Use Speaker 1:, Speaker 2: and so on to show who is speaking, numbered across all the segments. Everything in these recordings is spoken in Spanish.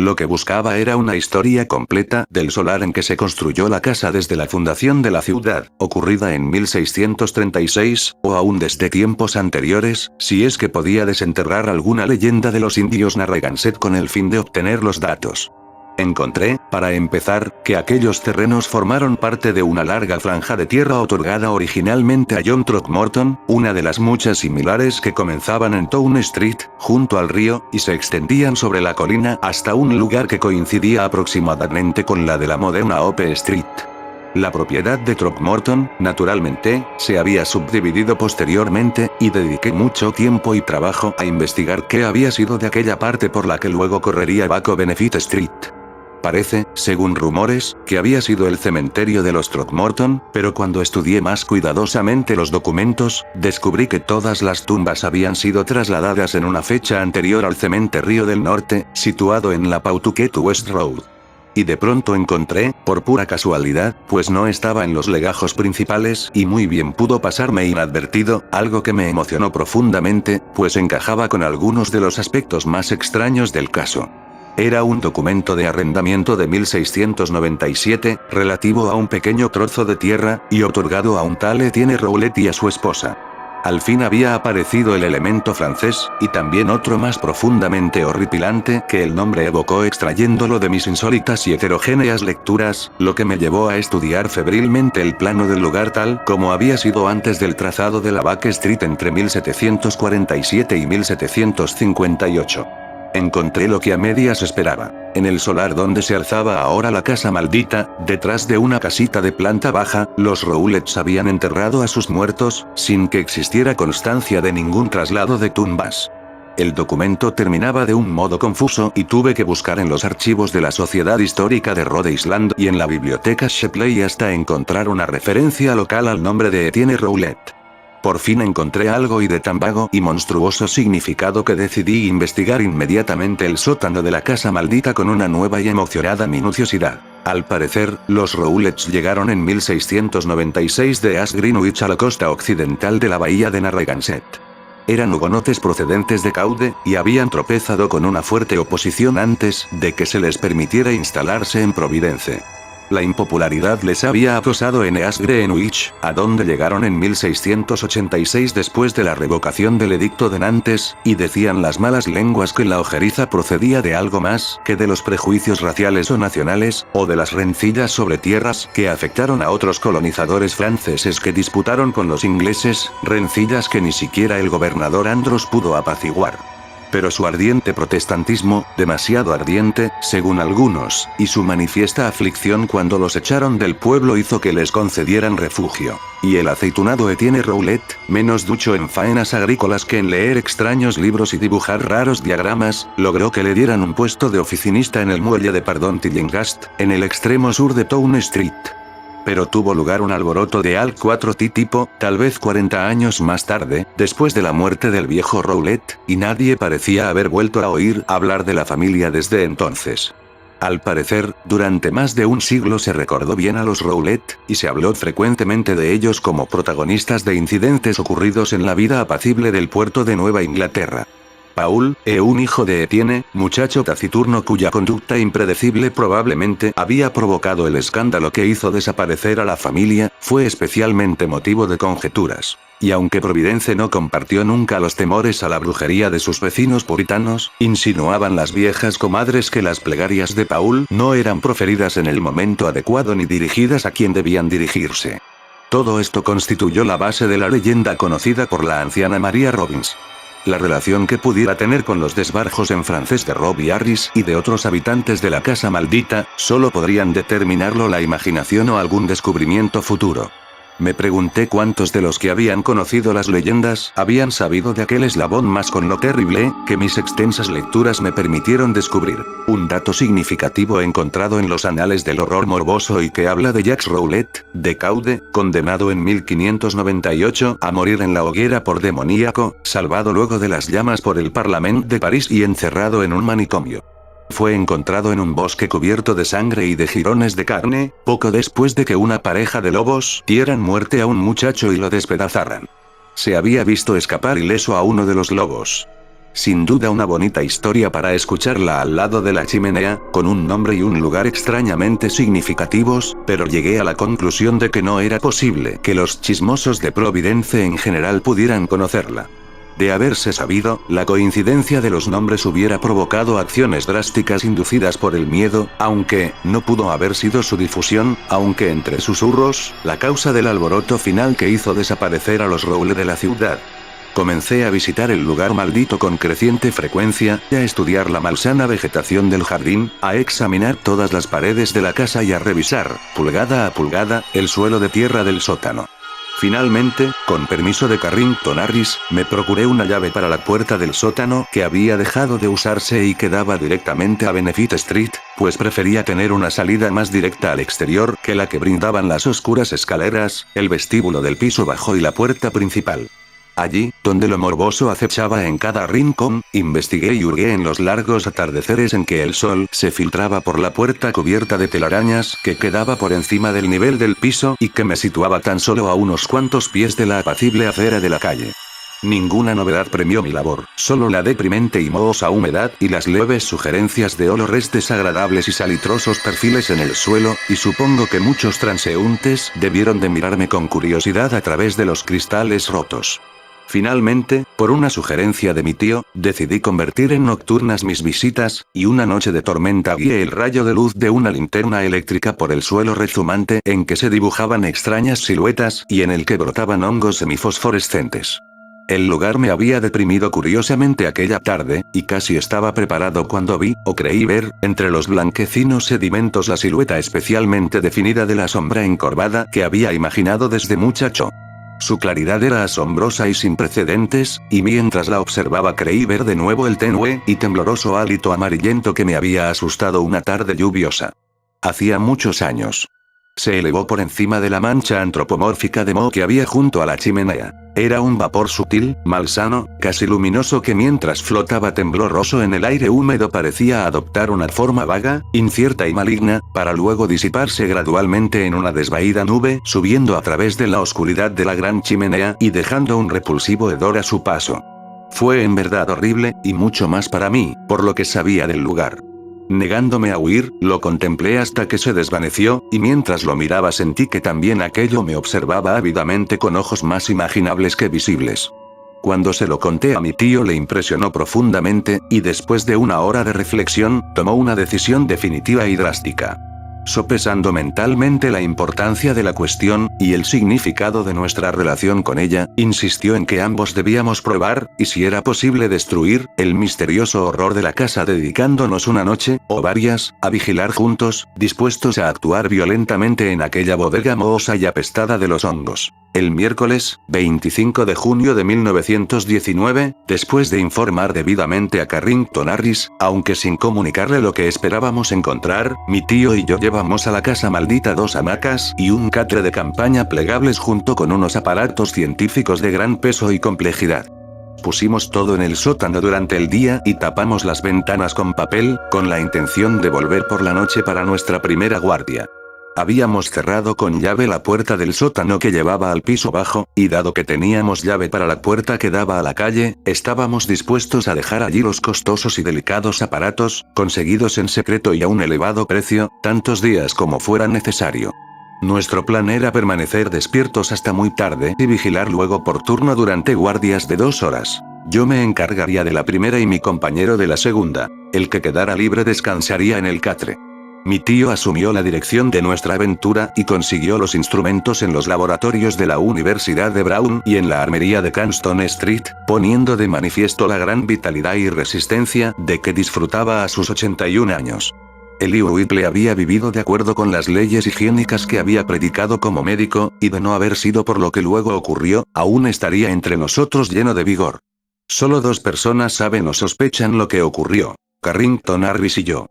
Speaker 1: Lo que buscaba era una historia completa del solar en que se construyó la casa desde la fundación de la ciudad, ocurrida en 1636, o aún desde tiempos anteriores, si es que podía desenterrar alguna leyenda de los indios Narragansett con el fin de obtener los datos. Encontré, para empezar, que aquellos terrenos formaron parte de una larga franja de tierra otorgada originalmente a John Throckmorton, una de las muchas similares que comenzaban en Town Street, junto al río, y se extendían sobre la colina hasta un lugar que coincidía aproximadamente con la de la moderna Ope Street. La propiedad de Throckmorton, naturalmente, se había subdividido posteriormente, y dediqué mucho tiempo y trabajo a investigar qué había sido de aquella parte por la que luego correría Baco Benefit Street. Parece, según rumores, que había sido el cementerio de los Throckmorton, pero cuando estudié más cuidadosamente los documentos, descubrí que todas las tumbas habían sido trasladadas en una fecha anterior al cementerio del norte, situado en la Pawtucket West Road. Y de pronto encontré, por pura casualidad, pues no estaba en los legajos principales y muy bien pudo pasarme inadvertido, algo que me emocionó profundamente, pues encajaba con algunos de los aspectos más extraños del caso. Era un documento de arrendamiento de 1697, relativo a un pequeño trozo de tierra, y otorgado a un tal Etienne Roulet y a su esposa. Al fin había aparecido el elemento francés, y también otro más profundamente horripilante que el nombre evocó extrayéndolo de mis insólitas y heterogéneas lecturas, lo que me llevó a estudiar febrilmente el plano del lugar tal como había sido antes del trazado de la Back Street entre 1747 y 1758. Encontré lo que a medias esperaba. En el solar donde se alzaba ahora la casa maldita, detrás de una casita de planta baja, los Roulets habían enterrado a sus muertos, sin que existiera constancia de ningún traslado de tumbas. El documento terminaba de un modo confuso y tuve que buscar en los archivos de la Sociedad Histórica de Rhode Island y en la biblioteca Shepley hasta encontrar una referencia local al nombre de Etienne Roulet. Por fin encontré algo y de tan vago y monstruoso significado que decidí investigar inmediatamente el sótano de la casa maldita con una nueva y emocionada minuciosidad. Al parecer, los Roulets llegaron en 1696 de East Greenwich a la costa occidental de la bahía de Narragansett. Eran hugonotes procedentes de Caude, y habían tropezado con una fuerte oposición antes de que se les permitiera instalarse en Providence. La impopularidad les había acosado en East Greenwich, a donde llegaron en 1686 después de la revocación del Edicto de Nantes, y decían las malas lenguas que la ojeriza procedía de algo más que de los prejuicios raciales o nacionales, o de las rencillas sobre tierras que afectaron a otros colonizadores franceses que disputaron con los ingleses, rencillas que ni siquiera el gobernador Andros pudo apaciguar. Pero su ardiente protestantismo, demasiado ardiente, según algunos, y su manifiesta aflicción cuando los echaron del pueblo hizo que les concedieran refugio. Y el aceitunado Etienne Roulet, menos ducho en faenas agrícolas que en leer extraños libros y dibujar raros diagramas, logró que le dieran un puesto de oficinista en el muelle de Pardon Tillinghast, en el extremo sur de Town Street. Pero tuvo lugar un alboroto de al 4T tipo, tal vez 40 años más tarde, después de la muerte del viejo Roulet, y nadie parecía haber vuelto a oír hablar de la familia desde entonces. Al parecer, durante más de un siglo se recordó bien a los Roulet, y se habló frecuentemente de ellos como protagonistas de incidentes ocurridos en la vida apacible del puerto de Nueva Inglaterra. Paul, un hijo de Etienne, muchacho taciturno cuya conducta impredecible probablemente había provocado el escándalo que hizo desaparecer a la familia, fue especialmente motivo de conjeturas. Y aunque Providence no compartió nunca los temores a la brujería de sus vecinos puritanos, insinuaban las viejas comadres que las plegarias de Paul no eran proferidas en el momento adecuado ni dirigidas a quien debían dirigirse. Todo esto constituyó la base de la leyenda conocida por la anciana Maria Robbins. La relación que pudiera tener con los desbarjos en francés de Robbie Harris y de otros habitantes de la casa maldita, solo podrían determinarlo la imaginación o algún descubrimiento futuro. Me pregunté cuántos de los que habían conocido las leyendas habían sabido de aquel eslabón más con lo terrible, que mis extensas lecturas me permitieron descubrir. Un dato significativo encontrado en los anales del horror morboso y que habla de Jacques Roulet, de Caude, condenado en 1598 a morir en la hoguera por demoníaco, salvado luego de las llamas por el Parlament de París y encerrado en un manicomio. Fue encontrado en un bosque cubierto de sangre y de jirones de carne, poco después de que una pareja de lobos dieran muerte a un muchacho y lo despedazaran. Se había visto escapar ileso a uno de los lobos. Sin duda una bonita historia para escucharla al lado de la chimenea, con un nombre y un lugar extrañamente significativos, pero llegué a la conclusión de que no era posible que los chismosos de Providence en general pudieran conocerla. De haberse sabido, la coincidencia de los nombres hubiera provocado acciones drásticas inducidas por el miedo, aunque no pudo haber sido su difusión, aunque entre susurros, la causa del alboroto final que hizo desaparecer a los Rowley de la ciudad. Comencé a visitar el lugar maldito con creciente frecuencia, a estudiar la malsana vegetación del jardín, a examinar todas las paredes de la casa y a revisar, pulgada a pulgada, el suelo de tierra del sótano. Finalmente, con permiso de Carrington Harris, me procuré una llave para la puerta del sótano que había dejado de usarse y que daba directamente a Benefit Street, pues prefería tener una salida más directa al exterior que la que brindaban las oscuras escaleras, el vestíbulo del piso bajo y la puerta principal. Allí, donde lo morboso acechaba en cada rincón, investigué y hurgué en los largos atardeceres en que el sol se filtraba por la puerta cubierta de telarañas que quedaba por encima del nivel del piso y que me situaba tan solo a unos cuantos pies de la apacible acera de la calle. Ninguna novedad premió mi labor, solo la deprimente y mohosa humedad y las leves sugerencias de olores desagradables y salitrosos perfiles en el suelo, y supongo que muchos transeúntes debieron de mirarme con curiosidad a través de los cristales rotos. Finalmente, por una sugerencia de mi tío, decidí convertir en nocturnas mis visitas, y una noche de tormenta vi el rayo de luz de una linterna eléctrica por el suelo rezumante en que se dibujaban extrañas siluetas y en el que brotaban hongos semifosforescentes. El lugar me había deprimido curiosamente aquella tarde, y casi estaba preparado cuando vi, o creí ver, entre los blanquecinos sedimentos la silueta especialmente definida de la sombra encorvada que había imaginado desde muchacho. Su claridad era asombrosa y sin precedentes, y mientras la observaba creí ver de nuevo el tenue y tembloroso hálito amarillento que me había asustado una tarde lluviosa. Hacía muchos años. Se elevó por encima de la mancha antropomórfica de moho que había junto a la chimenea. Era un vapor sutil, malsano, casi luminoso que mientras flotaba tembloroso en el aire húmedo parecía adoptar una forma vaga, incierta y maligna, para luego disiparse gradualmente en una desvaída nube, subiendo a través de la oscuridad de la gran chimenea y dejando un repulsivo hedor a su paso. Fue en verdad horrible, y mucho más para mí, por lo que sabía del lugar. Negándome a huir, lo contemplé hasta que se desvaneció, y mientras lo miraba sentí que también aquello me observaba ávidamente con ojos más imaginables que visibles. Cuando se lo conté a mi tío le impresionó profundamente, y después de una hora de reflexión, tomó una decisión definitiva y drástica. Sopesando mentalmente la importancia de la cuestión, y el significado de nuestra relación con ella, insistió en que ambos debíamos probar, y si era posible destruir, el misterioso horror de la casa dedicándonos una noche, o varias, a vigilar juntos, dispuestos a actuar violentamente en aquella bodega mohosa y apestada de los hongos. El miércoles, 25 de junio de 1919, después de informar debidamente a Carrington Harris, aunque sin comunicarle lo que esperábamos encontrar, mi tío y yo llevamos a la casa maldita 2 hamacas y un catre de campaña plegables junto con unos aparatos científicos de gran peso y complejidad. Pusimos todo en el sótano durante el día y tapamos las ventanas con papel, con la intención de volver por la noche para nuestra primera guardia. Habíamos cerrado con llave la puerta del sótano que llevaba al piso bajo, y dado que teníamos llave para la puerta que daba a la calle, estábamos dispuestos a dejar allí los costosos y delicados aparatos, conseguidos en secreto y a un elevado precio, tantos días como fuera necesario. Nuestro plan era permanecer despiertos hasta muy tarde y vigilar luego por turno durante guardias de 2 horas. Yo me encargaría de la primera y mi compañero de la segunda. El que quedara libre descansaría en el catre. Mi tío asumió la dirección de nuestra aventura y consiguió los instrumentos en los laboratorios de la Universidad de Brown y en la armería de Canston Street, poniendo de manifiesto la gran vitalidad y resistencia de que disfrutaba a sus 81 años. Eli Whipple había vivido de acuerdo con las leyes higiénicas que había predicado como médico, y de no haber sido por lo que luego ocurrió, aún estaría entre nosotros lleno de vigor. Solo 2 personas saben o sospechan lo que ocurrió: Carrington Harris y yo.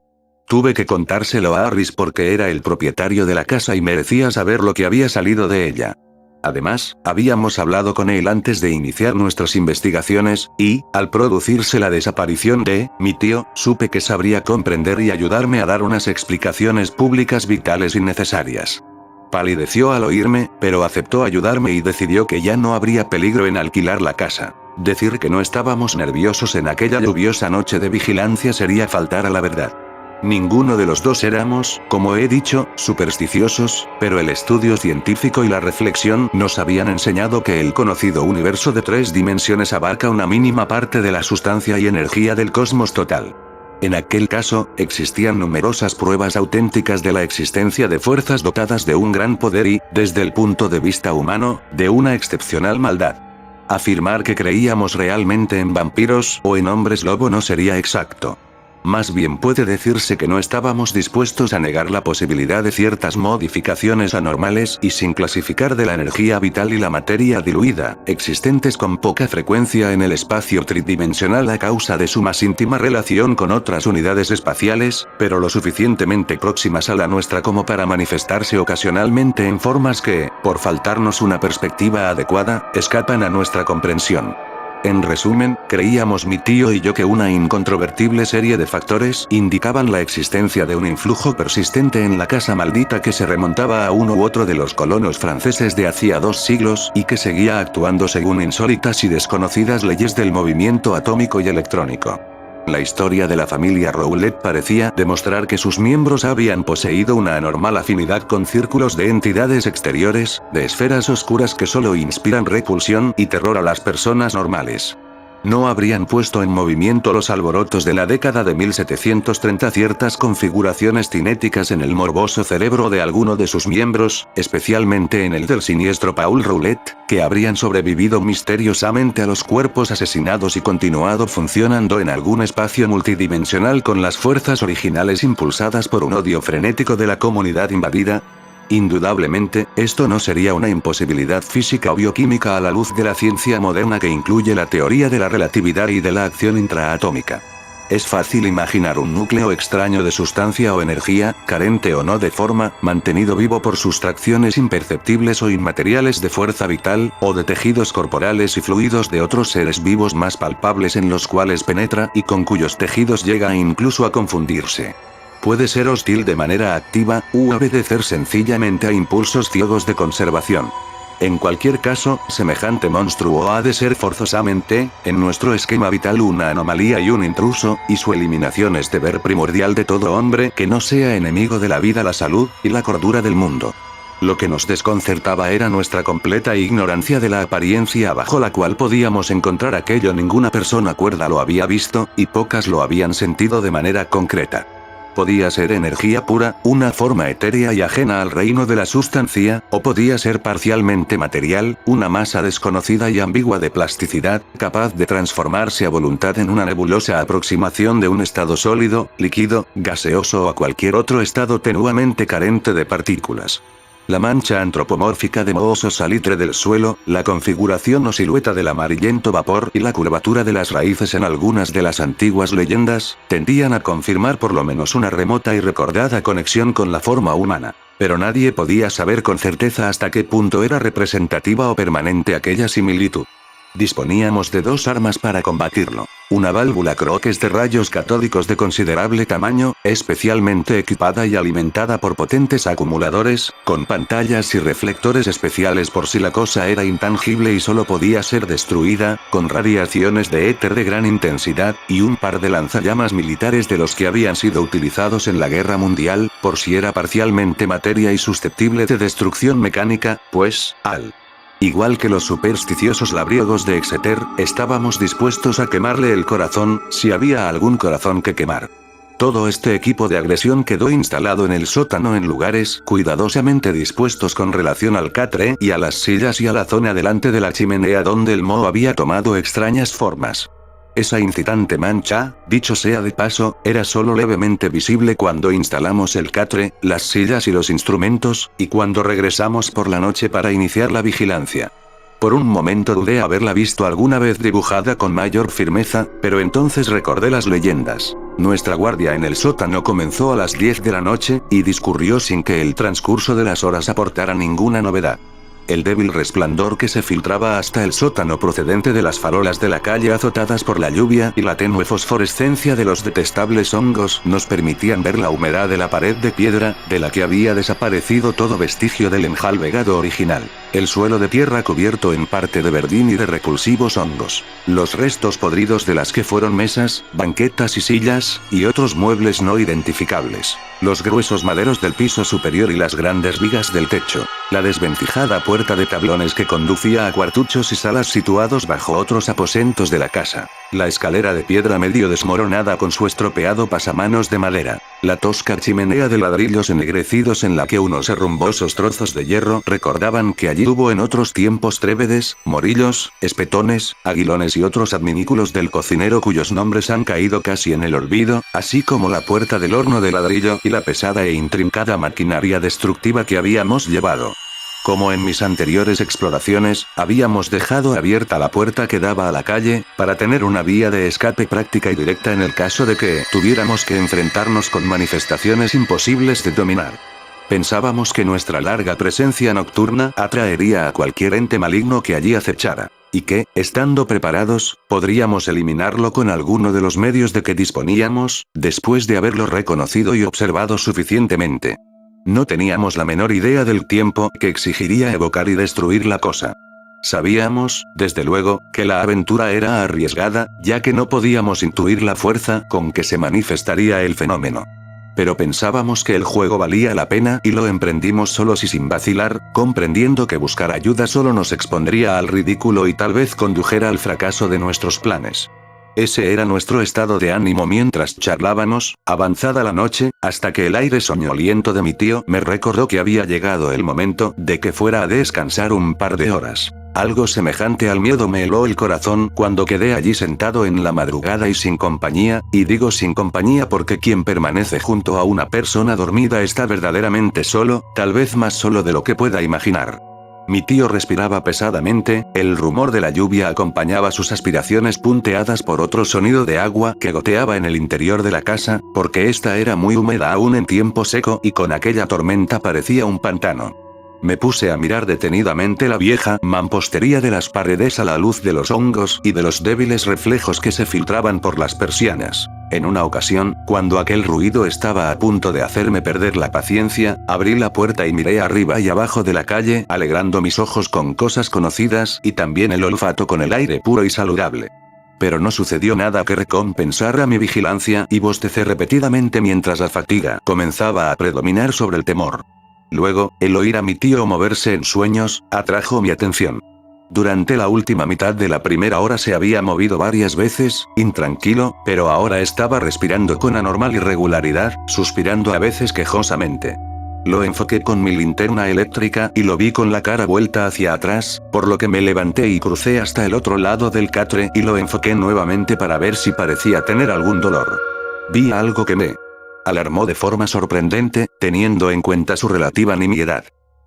Speaker 1: Tuve que contárselo a Harris porque era el propietario de la casa y merecía saber lo que había salido de ella. Además, habíamos hablado con él antes de iniciar nuestras investigaciones, y, al producirse la desaparición de mi tío, supe que sabría comprender y ayudarme a dar unas explicaciones públicas vitales y necesarias. Palideció al oírme, pero aceptó ayudarme y decidió que ya no habría peligro en alquilar la casa. Decir que no estábamos nerviosos en aquella lluviosa noche de vigilancia sería faltar a la verdad. Ninguno de los dos éramos, como he dicho, supersticiosos, pero el estudio científico y la reflexión nos habían enseñado que el conocido universo de 3 dimensiones abarca una mínima parte de la sustancia y energía del cosmos total. En aquel caso, existían numerosas pruebas auténticas de la existencia de fuerzas dotadas de un gran poder y, desde el punto de vista humano, de una excepcional maldad. Afirmar que creíamos realmente en vampiros o en hombres lobo no sería exacto. Más bien puede decirse que no estábamos dispuestos a negar la posibilidad de ciertas modificaciones anormales y sin clasificar de la energía vital y la materia diluida, existentes con poca frecuencia en el espacio tridimensional a causa de su más íntima relación con otras unidades espaciales, pero lo suficientemente próximas a la nuestra como para manifestarse ocasionalmente en formas que, por faltarnos una perspectiva adecuada, escapan a nuestra comprensión. En resumen, creíamos mi tío y yo que una incontrovertible serie de factores indicaban la existencia de un influjo persistente en la casa maldita que se remontaba a uno u otro de los colonos franceses de hacía 2 siglos y que seguía actuando según insólitas y desconocidas leyes del movimiento atómico y electrónico. La historia de la familia Rowlett parecía demostrar que sus miembros habían poseído una anormal afinidad con círculos de entidades exteriores, de esferas oscuras que solo inspiran repulsión y terror a las personas normales. No habrían puesto en movimiento los alborotos de la década de 1730 ciertas configuraciones cinéticas en el morboso cerebro de alguno de sus miembros, especialmente en el del siniestro Paul Rowlett, que habrían sobrevivido misteriosamente a los cuerpos asesinados y continuado funcionando en algún espacio multidimensional con las fuerzas originales impulsadas por un odio frenético de la comunidad invadida. Indudablemente, esto no sería una imposibilidad física o bioquímica a la luz de la ciencia moderna que incluye la teoría de la relatividad y de la acción intraatómica. Es fácil imaginar un núcleo extraño de sustancia o energía, carente o no de forma, mantenido vivo por sustracciones imperceptibles o inmateriales de fuerza vital, o de tejidos corporales y fluidos de otros seres vivos más palpables en los cuales penetra y con cuyos tejidos llega incluso a confundirse. Puede ser hostil de manera activa, u obedecer sencillamente a impulsos ciegos de conservación. En cualquier caso, semejante monstruo ha de ser forzosamente, en nuestro esquema vital, una anomalía y un intruso, y su eliminación es deber primordial de todo hombre que no sea enemigo de la vida, la salud, y la cordura del mundo. Lo que nos desconcertaba era nuestra completa ignorancia de la apariencia bajo la cual podíamos encontrar aquello. Ninguna persona cuerda lo había visto, y pocas lo habían sentido de manera concreta. Podía ser energía pura, una forma etérea y ajena al reino de la sustancia, o podía ser parcialmente material, una masa desconocida y ambigua de plasticidad, capaz de transformarse a voluntad en una nebulosa aproximación de un estado sólido, líquido, gaseoso o a cualquier otro estado tenuamente carente de partículas. La mancha antropomórfica de mohoso salitre del suelo, la configuración o silueta del amarillento vapor y la curvatura de las raíces en algunas de las antiguas leyendas, tendían a confirmar por lo menos una remota y recordada conexión con la forma humana. Pero nadie podía saber con certeza hasta qué punto era representativa o permanente aquella similitud. Disponíamos de 2 armas para combatirlo. Una válvula Crookes de rayos catódicos de considerable tamaño, especialmente equipada y alimentada por potentes acumuladores, con pantallas y reflectores especiales por si la cosa era intangible y solo podía ser destruida, con radiaciones de éter de gran intensidad, y un par de lanzallamas militares de los que habían sido utilizados en la Guerra Mundial, por si era parcialmente materia y susceptible de destrucción mecánica, pues, igual que los supersticiosos labriegos de Exeter, estábamos dispuestos a quemarle el corazón, si había algún corazón que quemar. Todo este equipo de agresión quedó instalado en el sótano en lugares cuidadosamente dispuestos con relación al catre y a las sillas y a la zona delante de la chimenea donde el moho había tomado extrañas formas. Esa incitante mancha, dicho sea de paso, era solo levemente visible cuando instalamos el catre, las sillas y los instrumentos, y cuando regresamos por la noche para iniciar la vigilancia. Por un momento dudé haberla visto alguna vez dibujada con mayor firmeza, pero entonces recordé las leyendas. Nuestra guardia en el sótano comenzó a las 10 de la noche, y discurrió sin que el transcurso de las horas aportara ninguna novedad. El débil resplandor que se filtraba hasta el sótano procedente de las farolas de la calle azotadas por la lluvia y la tenue fosforescencia de los detestables hongos nos permitían ver la humedad de la pared de piedra, de la que había desaparecido todo vestigio del enjalbegado original. El suelo de tierra cubierto en parte de verdín y de repulsivos hongos. Los restos podridos de las que fueron mesas, banquetas y sillas, y otros muebles no identificables. Los gruesos maderos del piso superior y las grandes vigas del techo. La desvencijada puerta de tablones que conducía a cuartuchos y salas situados bajo otros aposentos de la casa. La escalera de piedra medio desmoronada con su estropeado pasamanos de madera. La tosca chimenea de ladrillos ennegrecidos en la que unos herrumbosos trozos de hierro recordaban que allí hubo en otros tiempos trébedes, morillos, espetones, aguilones y otros adminículos del cocinero cuyos nombres han caído casi en el olvido, así como la puerta del horno de ladrillo y la pesada e intrincada maquinaria destructiva que habíamos llevado. Como en mis anteriores exploraciones, habíamos dejado abierta la puerta que daba a la calle, para tener una vía de escape práctica y directa en el caso de que tuviéramos que enfrentarnos con manifestaciones imposibles de dominar. Pensábamos que nuestra larga presencia nocturna atraería a cualquier ente maligno que allí acechara, y que, estando preparados, podríamos eliminarlo con alguno de los medios de que disponíamos, después de haberlo reconocido y observado suficientemente. No teníamos la menor idea del tiempo que exigiría evocar y destruir la cosa. Sabíamos, desde luego, que la aventura era arriesgada, ya que no podíamos intuir la fuerza con que se manifestaría el fenómeno. Pero pensábamos que el juego valía la pena y lo emprendimos solos y sin vacilar, comprendiendo que buscar ayuda solo nos expondría al ridículo y tal vez condujera al fracaso de nuestros planes. Ese era nuestro estado de ánimo mientras charlábamos, avanzada la noche, hasta que el aire soñoliento de mi tío me recordó que había llegado el momento de que fuera a descansar un par de horas. Algo semejante al miedo me heló el corazón cuando quedé allí sentado en la madrugada y sin compañía, y digo sin compañía porque quien permanece junto a una persona dormida está verdaderamente solo, tal vez más solo de lo que pueda imaginar. Mi tío respiraba pesadamente, el rumor de la lluvia acompañaba sus aspiraciones punteadas por otro sonido de agua que goteaba en el interior de la casa, porque esta era muy húmeda aún en tiempo seco y con aquella tormenta parecía un pantano. Me puse a mirar detenidamente la vieja mampostería de las paredes a la luz de los hongos y de los débiles reflejos que se filtraban por las persianas. En una ocasión, cuando aquel ruido estaba a punto de hacerme perder la paciencia, abrí la puerta y miré arriba y abajo de la calle, alegrando mis ojos con cosas conocidas y también el olfato con el aire puro y saludable. Pero no sucedió nada que recompensara mi vigilancia y bostecé repetidamente mientras la fatiga comenzaba a predominar sobre el temor. Luego, el oír a mi tío moverse en sueños, atrajo mi atención. Durante la última mitad de la primera hora se había movido varias veces, intranquilo, pero ahora estaba respirando con anormal irregularidad, suspirando a veces quejosamente. Lo enfoqué con mi linterna eléctrica y lo vi con la cara vuelta hacia atrás, por lo que me levanté y crucé hasta el otro lado del catre y lo enfoqué nuevamente para ver si parecía tener algún dolor. Vi algo que me alarmó de forma sorprendente, teniendo en cuenta su relativa nimiedad.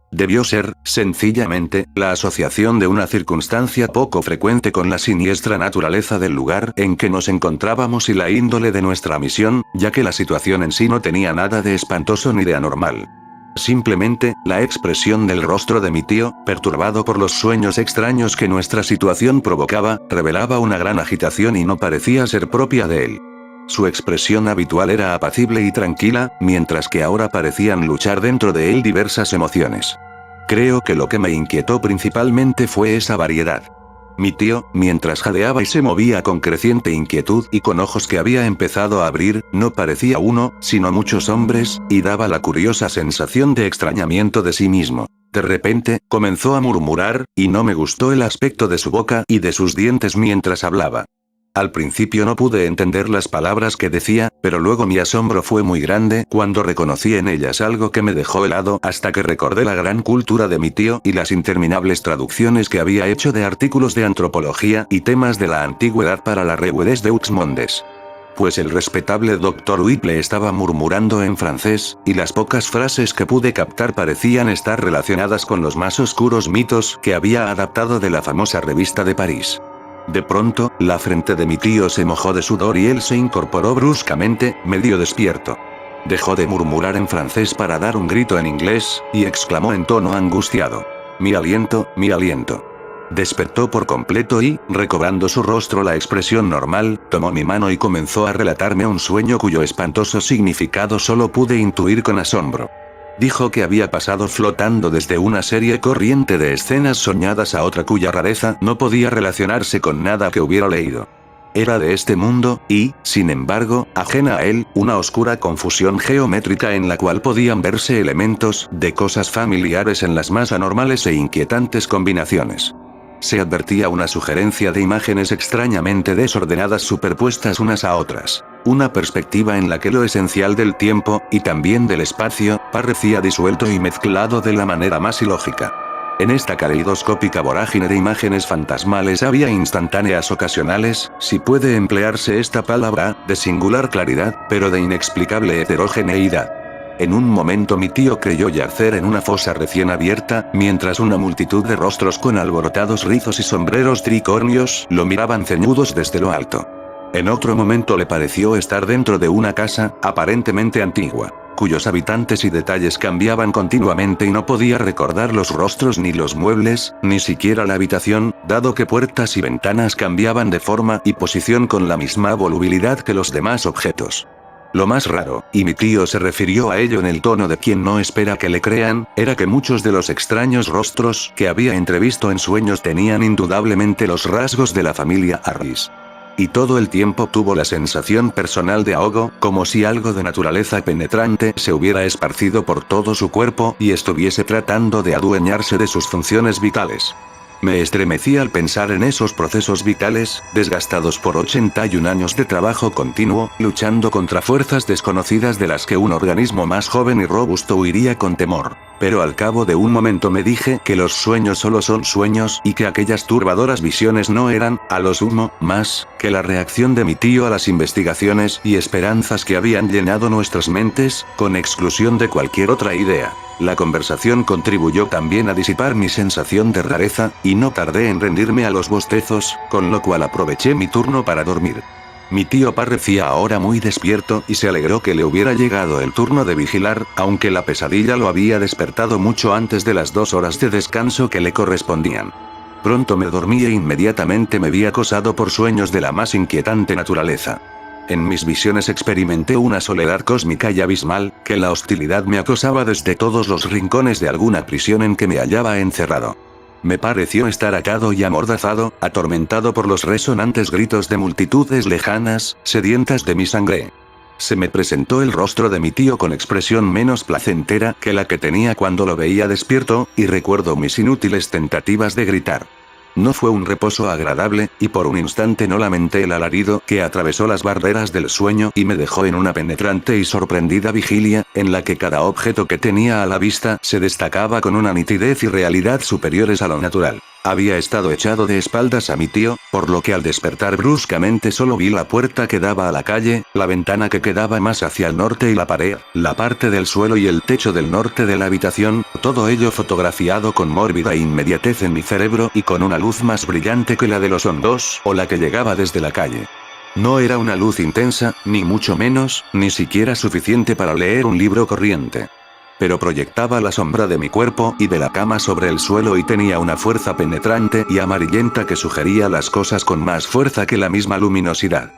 Speaker 1: Debió ser, sencillamente, la asociación de una circunstancia poco frecuente con la siniestra naturaleza del lugar en que nos encontrábamos y la índole de nuestra misión, ya que la situación en sí no tenía nada de espantoso ni de anormal. Simplemente, la expresión del rostro de mi tío, perturbado por los sueños extraños que nuestra situación provocaba, revelaba una gran agitación y no parecía ser propia de él. Su expresión habitual era apacible y tranquila, mientras que ahora parecían luchar dentro de él diversas emociones. Creo que lo que me inquietó principalmente fue esa variedad. Mi tío, mientras jadeaba y se movía con creciente inquietud y con ojos que había empezado a abrir, no parecía uno, sino muchos hombres, y daba la curiosa sensación de extrañamiento de sí mismo. De repente, comenzó a murmurar, y no me gustó el aspecto de su boca y de sus dientes mientras hablaba. Al principio no pude entender las palabras que decía, pero luego mi asombro fue muy grande cuando reconocí en ellas algo que me dejó helado hasta que recordé la gran cultura de mi tío y las interminables traducciones que había hecho de artículos de antropología y temas de la antigüedad para la Revue des Deux Mondes. Pues el respetable Dr. Whipple estaba murmurando en francés, y las pocas frases que pude captar parecían estar relacionadas con los más oscuros mitos que había adaptado de la famosa revista de París. De pronto, la frente de mi tío se mojó de sudor y él se incorporó bruscamente, medio despierto. Dejó de murmurar en francés para dar un grito en inglés, y exclamó en tono angustiado: «Mi aliento, mi aliento». Despertó por completo y, recobrando su rostro la expresión normal, tomó mi mano y comenzó a relatarme un sueño cuyo espantoso significado solo pude intuir con asombro. Dijo que había pasado flotando desde una serie corriente de escenas soñadas a otra cuya rareza no podía relacionarse con nada que hubiera leído. Era de este mundo, y, sin embargo, ajena a él, una oscura confusión geométrica en la cual podían verse elementos de cosas familiares en las más anormales e inquietantes combinaciones. Se advertía una sugerencia de imágenes extrañamente desordenadas superpuestas unas a otras. Una perspectiva en la que lo esencial del tiempo, y también del espacio, parecía disuelto y mezclado de la manera más ilógica. En esta caleidoscópica vorágine de imágenes fantasmales había instantáneas ocasionales, si puede emplearse esta palabra, de singular claridad, pero de inexplicable heterogeneidad. En un momento mi tío creyó yacer en una fosa recién abierta, mientras una multitud de rostros con alborotados rizos y sombreros tricornios lo miraban ceñudos desde lo alto. En otro momento le pareció estar dentro de una casa, aparentemente antigua, cuyos habitantes y detalles cambiaban continuamente y no podía recordar los rostros ni los muebles, ni siquiera la habitación, dado que puertas y ventanas cambiaban de forma y posición con la misma volubilidad que los demás objetos. Lo más raro, y mi tío se refirió a ello en el tono de quien no espera que le crean, era que muchos de los extraños rostros que había entrevisto en sueños tenían indudablemente los rasgos de la familia Harris. Y todo el tiempo tuvo la sensación personal de ahogo, como si algo de naturaleza penetrante se hubiera esparcido por todo su cuerpo y estuviese tratando de adueñarse de sus funciones vitales. Me estremecí al pensar en esos procesos vitales, desgastados por 81 años de trabajo continuo, luchando contra fuerzas desconocidas de las que un organismo más joven y robusto huiría con temor. Pero al cabo de un momento me dije que los sueños solo son sueños y que aquellas turbadoras visiones no eran, a lo sumo, más que la reacción de mi tío a las investigaciones y esperanzas que habían llenado nuestras mentes, con exclusión de cualquier otra idea. La conversación contribuyó también a disipar mi sensación de rareza, y no tardé en rendirme a los bostezos, con lo cual aproveché mi turno para dormir. Mi tío parecía ahora muy despierto y se alegró que le hubiera llegado el turno de vigilar, aunque la pesadilla lo había despertado mucho antes de las 2 horas de descanso que le correspondían. Pronto me dormí e inmediatamente me vi acosado por sueños de la más inquietante naturaleza. En mis visiones experimenté una soledad cósmica y abismal, que la hostilidad me acosaba desde todos los rincones de alguna prisión en que me hallaba encerrado. Me pareció estar atado y amordazado, atormentado por los resonantes gritos de multitudes lejanas, sedientas de mi sangre. Se me presentó el rostro de mi tío con expresión menos placentera que la que tenía cuando lo veía despierto, y recuerdo mis inútiles tentativas de gritar. No fue un reposo agradable, y por un instante no lamenté el alarido que atravesó las barreras del sueño y me dejó en una penetrante y sorprendida vigilia, en la que cada objeto que tenía a la vista se destacaba con una nitidez y realidad superiores a lo natural. Había estado echado de espaldas a mi tío, por lo que al despertar bruscamente solo vi la puerta que daba a la calle, la ventana que quedaba más hacia el norte y la pared, la parte del suelo y el techo del norte de la habitación, todo ello fotografiado con mórbida inmediatez en mi cerebro y con una luz más brillante que la de los hondos o la que llegaba desde la calle. No era una luz intensa, ni mucho menos, ni siquiera suficiente para leer un libro corriente. Pero proyectaba la sombra de mi cuerpo y de la cama sobre el suelo y tenía una fuerza penetrante y amarillenta que sugería las cosas con más fuerza que la misma luminosidad.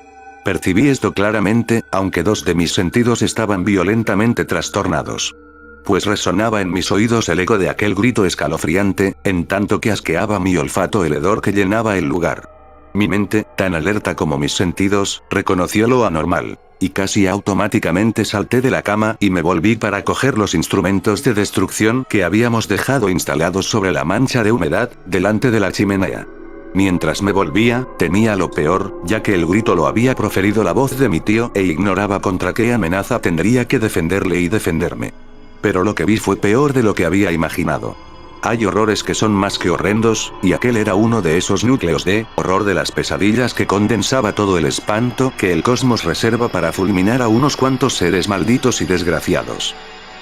Speaker 1: Percibí esto claramente, aunque 2 de mis sentidos estaban violentamente trastornados. Pues resonaba en mis oídos el eco de aquel grito escalofriante, en tanto que asqueaba mi olfato el hedor que llenaba el lugar. Mi mente, tan alerta como mis sentidos, reconoció lo anormal. Y casi automáticamente salté de la cama y me volví para coger los instrumentos de destrucción que habíamos dejado instalados sobre la mancha de humedad, delante de la chimenea. Mientras me volvía, temía lo peor, ya que el grito lo había proferido la voz de mi tío e ignoraba contra qué amenaza tendría que defenderle y defenderme. Pero lo que vi fue peor de lo que había imaginado. Hay horrores que son más que horrendos, y aquel era uno de esos núcleos de horror de las pesadillas que condensaba todo el espanto que el cosmos reserva para fulminar a unos cuantos seres malditos y desgraciados.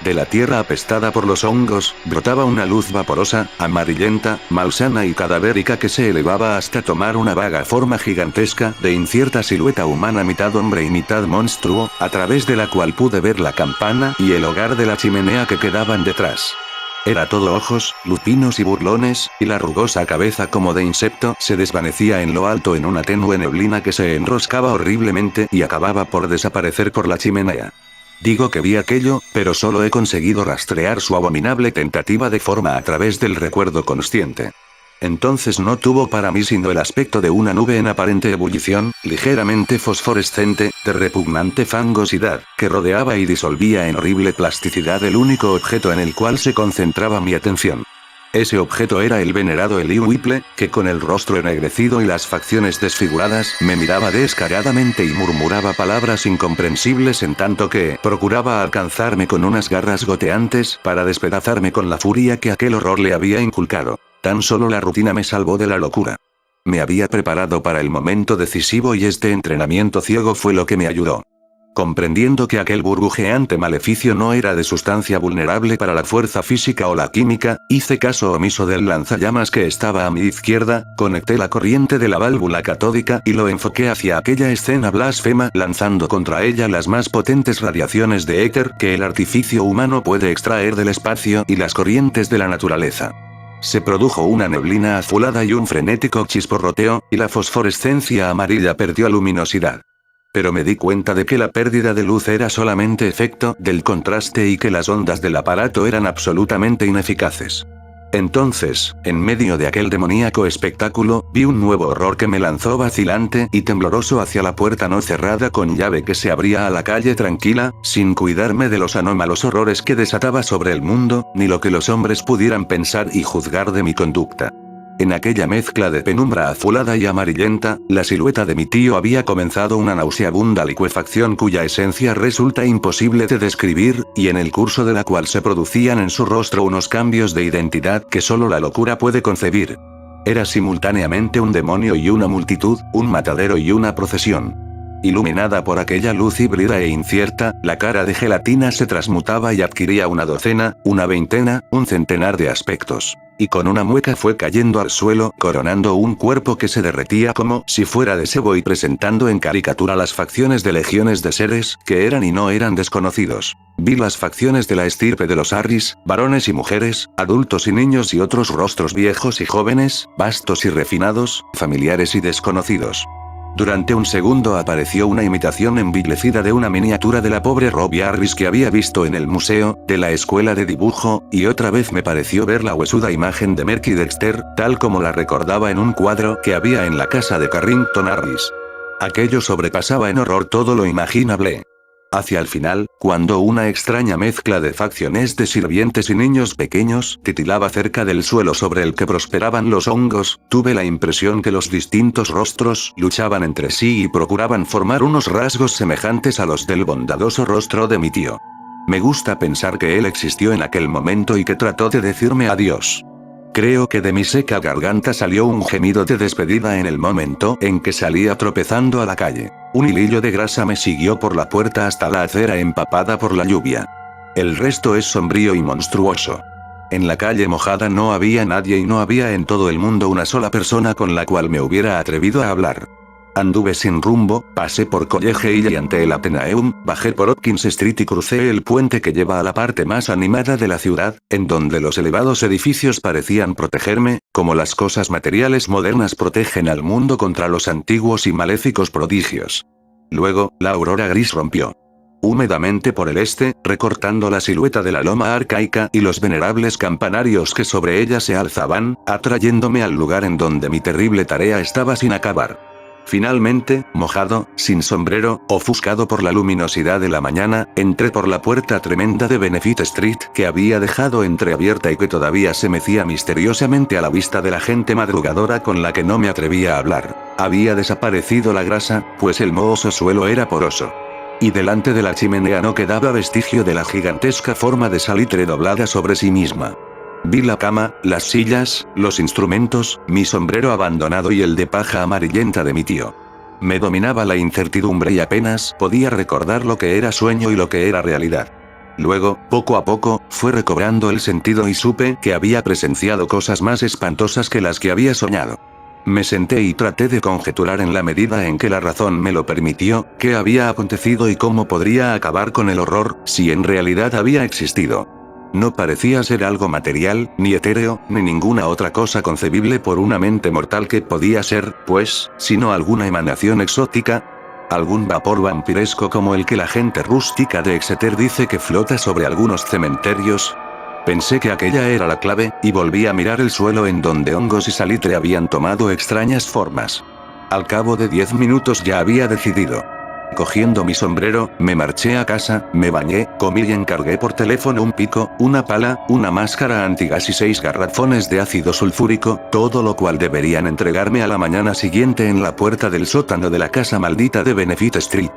Speaker 1: De la tierra apestada por los hongos, brotaba una luz vaporosa, amarillenta, malsana y cadavérica que se elevaba hasta tomar una vaga forma gigantesca, de incierta silueta humana mitad hombre y mitad monstruo, a través de la cual pude ver la campana y el hogar de la chimenea que quedaban detrás. Era todo ojos, lupinos y burlones, y la rugosa cabeza como de insecto se desvanecía en lo alto en una tenue neblina que se enroscaba horriblemente y acababa por desaparecer por la chimenea. Digo que vi aquello, pero solo he conseguido rastrear su abominable tentativa de forma a través del recuerdo consciente. Entonces no tuvo para mí sino el aspecto de una nube en aparente ebullición, ligeramente fosforescente, de repugnante fangosidad, que rodeaba y disolvía en horrible plasticidad el único objeto en el cual se concentraba mi atención. Ese objeto era el venerado Eliu Whipple, que con el rostro ennegrecido y las facciones desfiguradas, me miraba descaradamente y murmuraba palabras incomprensibles en tanto que procuraba alcanzarme con unas garras goteantes para despedazarme con la furia que aquel horror le había inculcado. Tan solo la rutina me salvó de la locura. Me había preparado para el momento decisivo y este entrenamiento ciego fue lo que me ayudó. Comprendiendo que aquel burbujeante maleficio no era de sustancia vulnerable para la fuerza física o la química, hice caso omiso del lanzallamas que estaba a mi izquierda, conecté la corriente de la válvula catódica y lo enfoqué hacia aquella escena blasfema, lanzando contra ella las más potentes radiaciones de éter que el artificio humano puede extraer del espacio y las corrientes de la naturaleza. Se produjo una neblina azulada y un frenético chisporroteo, y la fosforescencia amarilla perdió luminosidad. Pero me di cuenta de que la pérdida de luz era solamente efecto del contraste y que las ondas del aparato eran absolutamente ineficaces. Entonces, en medio de aquel demoníaco espectáculo, vi un nuevo horror que me lanzó vacilante y tembloroso hacia la puerta no cerrada con llave que se abría a la calle tranquila, sin cuidarme de los anómalos horrores que desataba sobre el mundo, ni lo que los hombres pudieran pensar y juzgar de mi conducta. En aquella mezcla de penumbra azulada y amarillenta, la silueta de mi tío había comenzado una nauseabunda licuefacción cuya esencia resulta imposible de describir, y en el curso de la cual se producían en su rostro unos cambios de identidad que solo la locura puede concebir. Era simultáneamente un demonio y una multitud, un matadero y una procesión. Iluminada por aquella luz híbrida e incierta, la cara de gelatina se transmutaba y adquiría una docena, una veintena, un centenar de aspectos. Y con una mueca fue cayendo al suelo, coronando un cuerpo que se derretía como si fuera de sebo y presentando en caricatura las facciones de legiones de seres, que eran y no eran desconocidos. Vi las facciones de la estirpe de los Arris, varones y mujeres, adultos y niños y otros rostros viejos y jóvenes, vastos y refinados, familiares y desconocidos. Durante un segundo apareció una imitación envilecida de una miniatura de la pobre Robbie Harris que había visto en el museo, de la escuela de dibujo, y otra vez me pareció ver la huesuda imagen de Merky Dexter, tal como la recordaba en un cuadro que había en la casa de Carrington Harris. Aquello sobrepasaba en horror todo lo imaginable. Hacia el final, cuando una extraña mezcla de facciones de sirvientes y niños pequeños titilaba cerca del suelo sobre el que prosperaban los hongos, tuve la impresión que los distintos rostros luchaban entre sí y procuraban formar unos rasgos semejantes a los del bondadoso rostro de mi tío. Me gusta pensar que él existió en aquel momento y que trató de decirme adiós. Creo que de mi seca garganta salió un gemido de despedida en el momento en que salía tropezando a la calle. Un hilillo de grasa me siguió por la puerta hasta la acera empapada por la lluvia. El resto es sombrío y monstruoso. En la calle mojada no había nadie y no había en todo el mundo una sola persona con la cual me hubiera atrevido a hablar. Anduve sin rumbo, pasé por College Hill y ante el Athenaeum, bajé por Hopkins Street y crucé el puente que lleva a la parte más animada de la ciudad, en donde los elevados edificios parecían protegerme, como las cosas materiales modernas protegen al mundo contra los antiguos y maléficos prodigios. Luego, la aurora gris rompió húmedamente por el este, recortando la silueta de la loma arcaica y los venerables campanarios que sobre ella se alzaban, atrayéndome al lugar en donde mi terrible tarea estaba sin acabar. Finalmente, mojado, sin sombrero, ofuscado por la luminosidad de la mañana, entré por la puerta tremenda de Benefit Street que había dejado entreabierta y que todavía se mecía misteriosamente a la vista de la gente madrugadora con la que no me atrevía a hablar. Había desaparecido la grasa, pues el mohoso suelo era poroso. Y delante de la chimenea no quedaba vestigio de la gigantesca forma de salitre doblada sobre sí misma. Vi la cama, las sillas, los instrumentos, mi sombrero abandonado y el de paja amarillenta de mi tío. Me dominaba la incertidumbre y apenas podía recordar lo que era sueño y lo que era realidad. Luego, poco a poco, fue recobrando el sentido y supe que había presenciado cosas más espantosas que las que había soñado. Me senté y traté de conjeturar en la medida en que la razón me lo permitió, qué había acontecido y cómo podría acabar con el horror, si en realidad había existido. No parecía ser algo material, ni etéreo, ni ninguna otra cosa concebible por una mente mortal que podía ser, pues, sino alguna emanación exótica. Algún vapor vampiresco como el que la gente rústica de Exeter dice que flota sobre algunos cementerios. Pensé que aquella era la clave, y volví a mirar el suelo en donde hongos y salitre habían tomado extrañas formas. Al cabo de 10 minutos ya había decidido. Cogiendo mi sombrero, me marché a casa, me bañé, comí y encargué por teléfono un pico, una pala, una máscara antigas y 6 garrafones de ácido sulfúrico, todo lo cual deberían entregarme a la mañana siguiente en la puerta del sótano de la casa maldita de Benefit Street.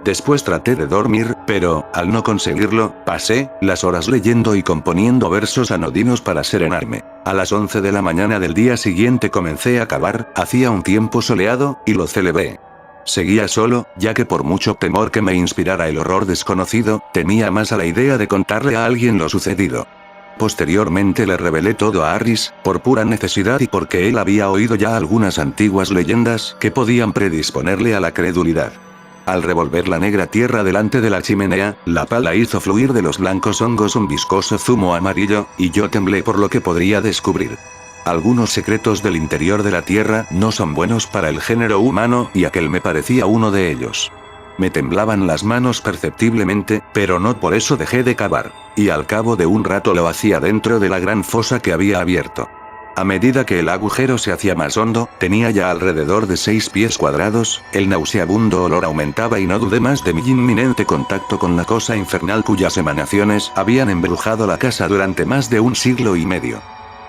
Speaker 1: Después traté de dormir, pero, al no conseguirlo, pasé las horas leyendo y componiendo versos anodinos para serenarme. A las 11 de la mañana del día siguiente comencé a cavar, hacía un tiempo soleado, y lo celebré. Seguía solo, ya que por mucho temor que me inspirara el horror desconocido, temía más a la idea de contarle a alguien lo sucedido. Posteriormente le revelé todo a Harris, por pura necesidad y porque él había oído ya algunas antiguas leyendas que podían predisponerle a la credulidad. Al revolver la negra tierra delante de la chimenea, la pala hizo fluir de los blancos hongos un viscoso zumo amarillo, y yo temblé por lo que podría descubrir. Algunos secretos del interior de la Tierra no son buenos para el género humano, y aquel me parecía uno de ellos. Me temblaban las manos perceptiblemente, pero no por eso dejé de cavar, y al cabo de un rato lo hacía dentro de la gran fosa que había abierto. A medida que el agujero se hacía más hondo, tenía ya alrededor de 6 pies cuadrados, el nauseabundo olor aumentaba y no dudé más de mi inminente contacto con la cosa infernal cuyas emanaciones habían embrujado la casa durante más de un siglo y medio.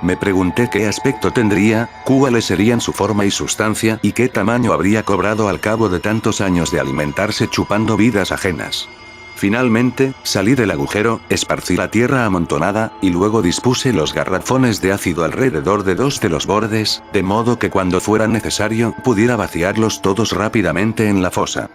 Speaker 1: Me pregunté qué aspecto tendría, cuáles serían su forma y sustancia, y qué tamaño habría cobrado al cabo de tantos años de alimentarse chupando vidas ajenas. Finalmente, salí del agujero, esparcí la tierra amontonada, y luego dispuse los garrafones de ácido alrededor de 2 de los bordes, de modo que cuando fuera necesario, pudiera vaciarlos todos rápidamente en la fosa.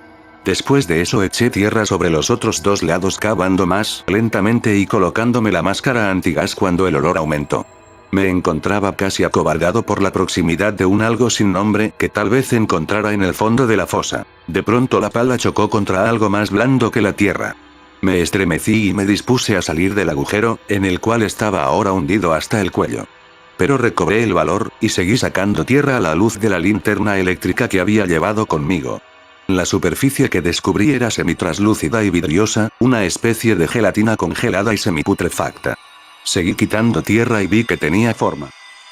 Speaker 1: Después de eso eché tierra sobre los otros 2 lados cavando más lentamente y colocándome la máscara antigas cuando el olor aumentó. Me encontraba casi acobardado por la proximidad de un algo sin nombre que tal vez encontrara en el fondo de la fosa. De pronto la pala chocó contra algo más blando que la tierra. Me estremecí y me dispuse a salir del agujero, en el cual estaba ahora hundido hasta el cuello. Pero recobré el valor, y seguí sacando tierra a la luz de la linterna eléctrica que había llevado conmigo. La superficie que descubrí era semitraslúcida y vidriosa, una especie de gelatina congelada y semiputrefacta. Seguí quitando tierra y vi que tenía forma.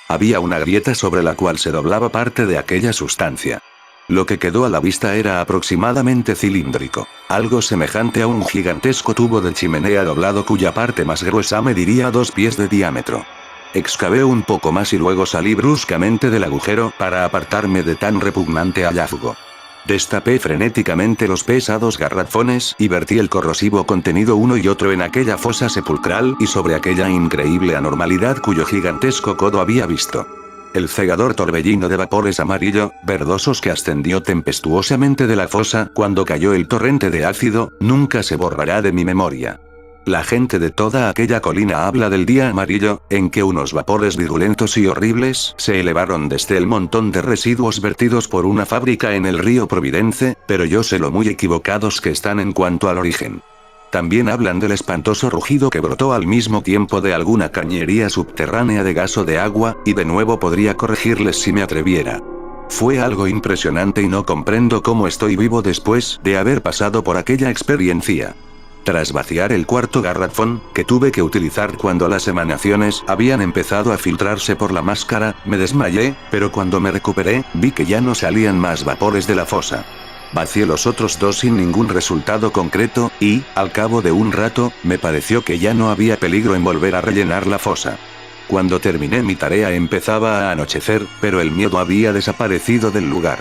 Speaker 1: Había una grieta sobre la cual se doblaba parte de aquella sustancia. Lo que quedó a la vista era aproximadamente cilíndrico, algo semejante a un gigantesco tubo de chimenea doblado cuya parte más gruesa mediría 2 pies de diámetro. Excavé un poco más y luego salí bruscamente del agujero para apartarme de tan repugnante hallazgo. Destapé frenéticamente los pesados garrafones y vertí el corrosivo contenido uno y otro en aquella fosa sepulcral y sobre aquella increíble anormalidad cuyo gigantesco codo había visto. El cegador torbellino de vapores amarillo, verdosos que ascendió tempestuosamente de la fosa cuando cayó el torrente de ácido, nunca se borrará de mi memoria. La gente de toda aquella colina habla del día amarillo, en que unos vapores virulentos y horribles se elevaron desde el montón de residuos vertidos por una fábrica en el río Providence, pero yo sé lo muy equivocados que están en cuanto al origen. También hablan del espantoso rugido que brotó al mismo tiempo de alguna cañería subterránea de gas o de agua, y de nuevo podría corregirles si me atreviera. Fue algo impresionante y no comprendo cómo estoy vivo después de haber pasado por aquella experiencia. Tras vaciar el cuarto garrafón, que tuve que utilizar cuando las emanaciones habían empezado a filtrarse por la máscara, me desmayé, pero cuando me recuperé, vi que ya no salían más vapores de la fosa. Vacié los otros 2 sin ningún resultado concreto, y, al cabo de un rato, me pareció que ya no había peligro en volver a rellenar la fosa. Cuando terminé mi tarea empezaba a anochecer, pero el miedo había desaparecido del lugar.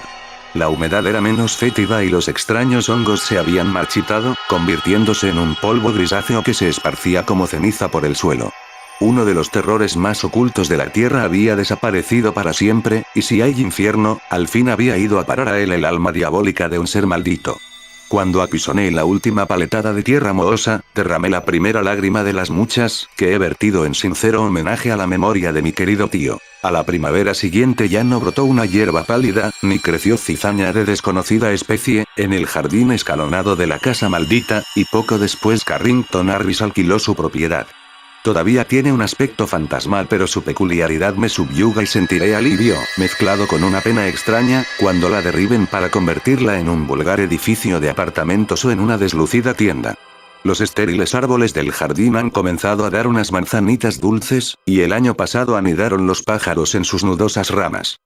Speaker 1: La humedad era menos fétida y los extraños hongos se habían marchitado, convirtiéndose en un polvo grisáceo que se esparcía como ceniza por el suelo. Uno de los terrores más ocultos de la tierra había desaparecido para siempre, y si hay infierno, al fin había ido a parar a él el alma diabólica de un ser maldito. Cuando apisoné la última paletada de tierra mohosa, derramé la primera lágrima de las muchas que he vertido en sincero homenaje a la memoria de mi querido tío. A la primavera siguiente ya no brotó una hierba pálida, ni creció cizaña de desconocida especie, en el jardín escalonado de la casa maldita, y poco después Carrington Harris alquiló su propiedad. Todavía tiene un aspecto fantasmal, pero su peculiaridad me subyuga y sentiré alivio, mezclado con una pena extraña, cuando la derriben para convertirla en un vulgar edificio de apartamentos o en una deslucida tienda. Los estériles árboles del jardín han comenzado a dar unas manzanitas dulces, y el año pasado anidaron los pájaros en sus nudosas ramas.